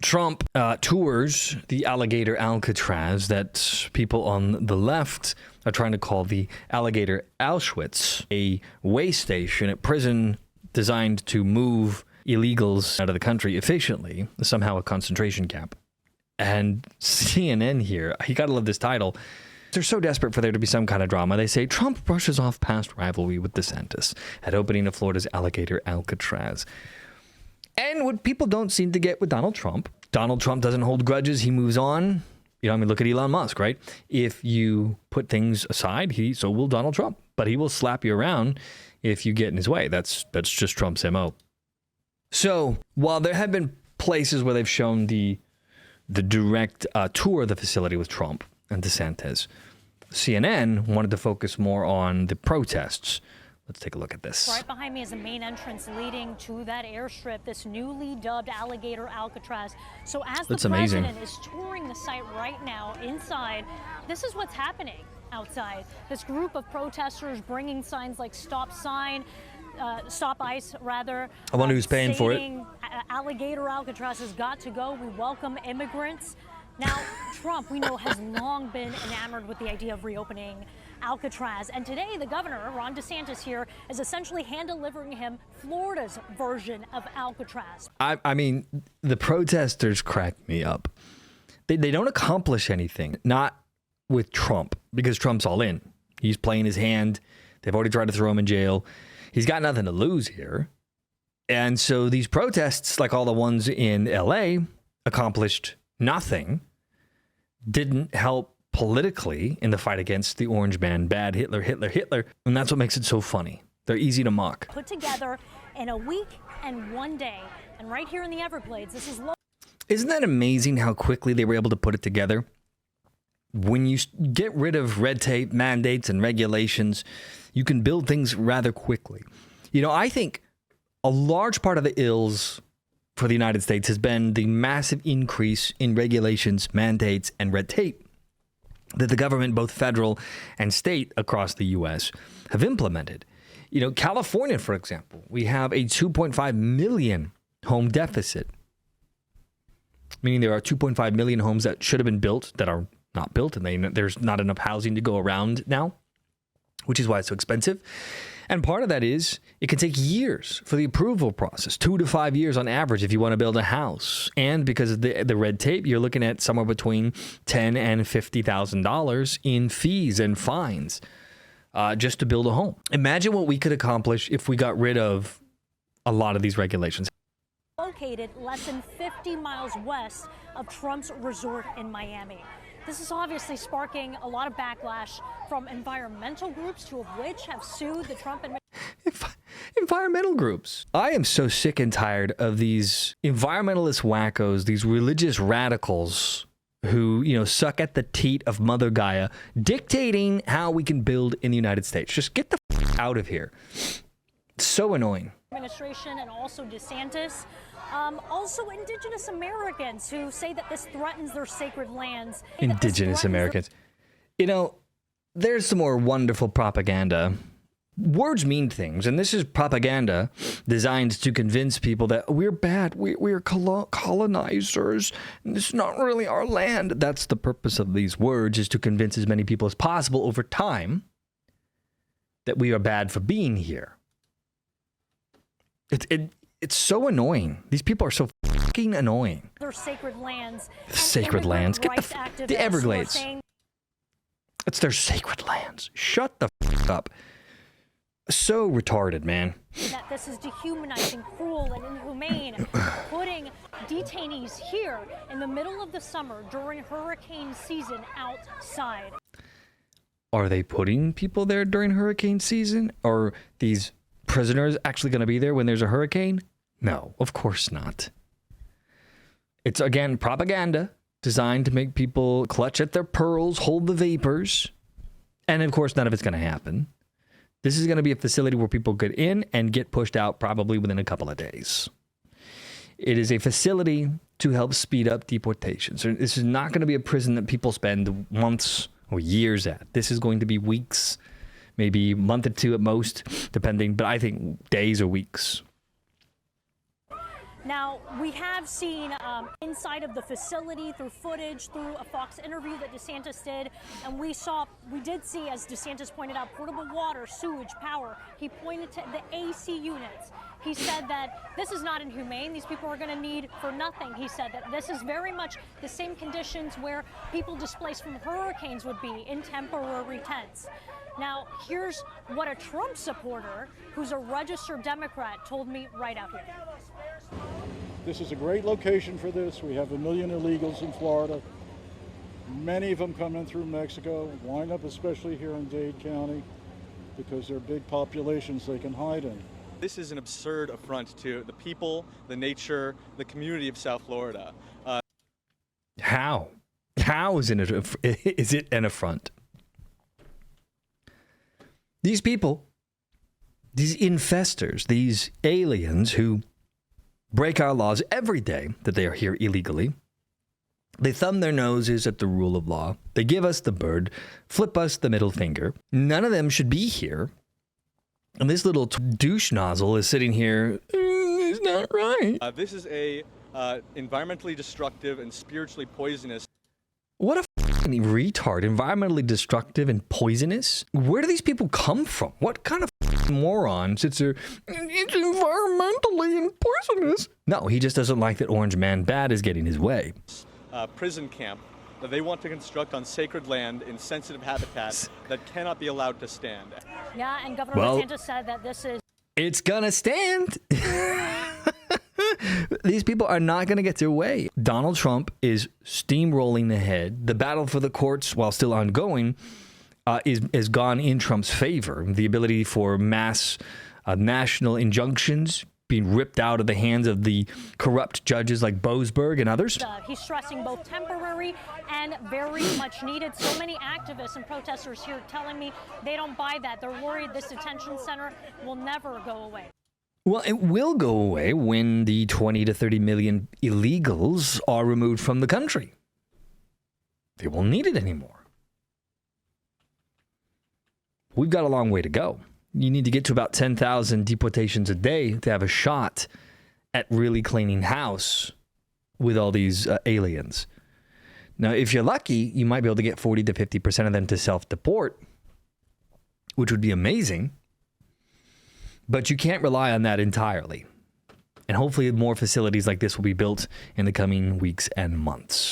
Trump tours the Alligator Alcatraz that people on the left are trying to call the Alligator Auschwitz, a way station, a prison designed to move illegals out of the country efficiently, somehow a concentration camp. And CNN here, you gotta love this title. They're so desperate for there to be some kind of drama. They say Trump brushes off past rivalry with DeSantis at opening of Florida's Alligator Alcatraz. And what people don't seem to get with Donald Trump doesn't hold grudges. He moves on. You know, I mean, look at Elon Musk, right? If you put things aside, so will Donald Trump. But he will slap you around if you get in his way. That's just Trump's MO. So while there have been places where they've shown the direct tour of the facility with Trump and DeSantis, CNN wanted to focus more on the protests. Let's take a look at this. Right behind me is the main entrance leading to that airstrip, this newly dubbed Alligator Alcatraz. So as the president is touring the site right now inside, this is what's happening outside. This group of protesters bringing signs like stop ICE, rather. I wonder who's paying for it. Alligator Alcatraz has got to go. We welcome immigrants. Now, Trump, we know, has long been enamored with the idea of reopening Alcatraz. And today, the governor, Ron DeSantis here, is essentially hand-delivering him Florida's version of Alcatraz. I mean, the protesters crack me up. They don't accomplish anything, not with Trump, because Trump's all in. He's playing his hand. They've already tried to throw him in jail. He's got nothing to lose here. And so these protests, like all the ones in LA, accomplished nothing, didn't help politically in the fight against the orange man, bad Hitler. And that's what makes it so funny. They're easy to mock. Put together in a week and 1 day. And right here in the Everglades, this is... Isn't that amazing how quickly they were able to put it together? When you get rid of red tape, mandates, and regulations, you can build things rather quickly. You know, I think a large part of the ills for the United States has been the massive increase in regulations, mandates, and red tape that the government, both federal and state across the U.S., have implemented. You know, California, for example, we have a 2.5 million home deficit, meaning there are 2.5 million homes that should have been built that are not built, and there's not enough housing to go around now, which is why it's so expensive. And part of that is it can take years for the approval process, 2 to 5 years on average if you want to build a house. And because of the red tape, you're looking at somewhere between $10,000 and $50,000 in fees and fines just to build a home. Imagine what we could accomplish if we got rid of a lot of these regulations. Located less than 50 miles west of Trump's resort in Miami. This is obviously sparking a lot of backlash from environmental groups, two of which have sued the Trump administration. Environmental groups. I am so sick and tired of these environmentalist wackos, these religious radicals who, you know, suck at the teat of Mother Gaia, dictating how we can build in the United States. Just get the out of here. It's so annoying. Administration and also DeSantis. Also indigenous Americans who say that this threatens their sacred lands. Indigenous Americans. You know, there's some more wonderful propaganda. Words mean things, and this is propaganda designed to convince people that we're bad, we're colonizers, and this is not really our land. That's the purpose of these words, is to convince as many people as possible over time that we are bad for being here. It's so annoying. These people are so fucking annoying. Their sacred lands. Sacred lands. Get the Everglades. It's their sacred lands. Shut the fuck up. So retarded, man. That this is dehumanizing, cruel, and inhumane. Putting detainees here in the middle of the summer during hurricane season outside. Are they putting people there during hurricane season? Are these prisoners actually going to be there when there's a hurricane? No, of course not. It's, again, propaganda designed to make people clutch at their pearls, hold the vapors. And, of course, none of it's going to happen. This is going to be a facility where people get in and get pushed out probably within a couple of days. It is a facility to help speed up deportation. So this is not going to be a prison that people spend months or years at. This is going to be weeks, maybe a month or two at most, depending, but I think days or weeks. Now, we have seen inside of the facility through footage, through a Fox interview that DeSantis did, and we did see, as DeSantis pointed out, portable water, sewage, power. He pointed to the AC units. He said that this is not inhumane. These people are going to need for nothing. He said that this is very much the same conditions where people displaced from hurricanes would be, in temporary tents. Now, here's what a Trump supporter, who's a registered Democrat, told me right out here. This is a great location for this. We have 1 million illegals in Florida. Many of them come in through Mexico, wind up especially here in Dade County because they're big populations they can hide in. This is an absurd affront to the people, the nature, the community of South Florida. How? How is it an affront? These people, these infestors, these aliens who break our laws every day that they are here illegally, they thumb their noses at the rule of law. They give us the bird, flip us the middle finger. None of them should be here. And this little douche nozzle is sitting here. It's not right. This is a environmentally destructive and spiritually poisonous. What a fucking retard. Environmentally destructive and poisonous? Where do these people come from? What kind of moron sits there? It's environmentally and poisonous. No, he just doesn't like that Orange Man Bad is getting his way. Prison camp that they want to construct on sacred land in sensitive habitat that cannot be allowed to stand. Yeah, and Governor DeSantis said that this is... It's gonna stand. These people are not going to get their way. Donald Trump is steamrolling ahead. The battle for the courts, while still ongoing, is gone in Trump's favor. The ability for mass national injunctions being ripped out of the hands of the corrupt judges like Boasberg and others. He's stressing both temporary and very much needed. So many activists and protesters here telling me they don't buy that. They're worried this detention center will never go away. Well, it will go away when the 20 to 30 million illegals are removed from the country. They won't need it anymore. We've got a long way to go. You need to get to about 10,000 deportations a day to have a shot at really cleaning house with all these aliens. Now, if you're lucky, you might be able to get 40 to 50% of them to self-deport, which would be amazing. But you can't rely on that entirely. And hopefully more facilities like this will be built in the coming weeks and months.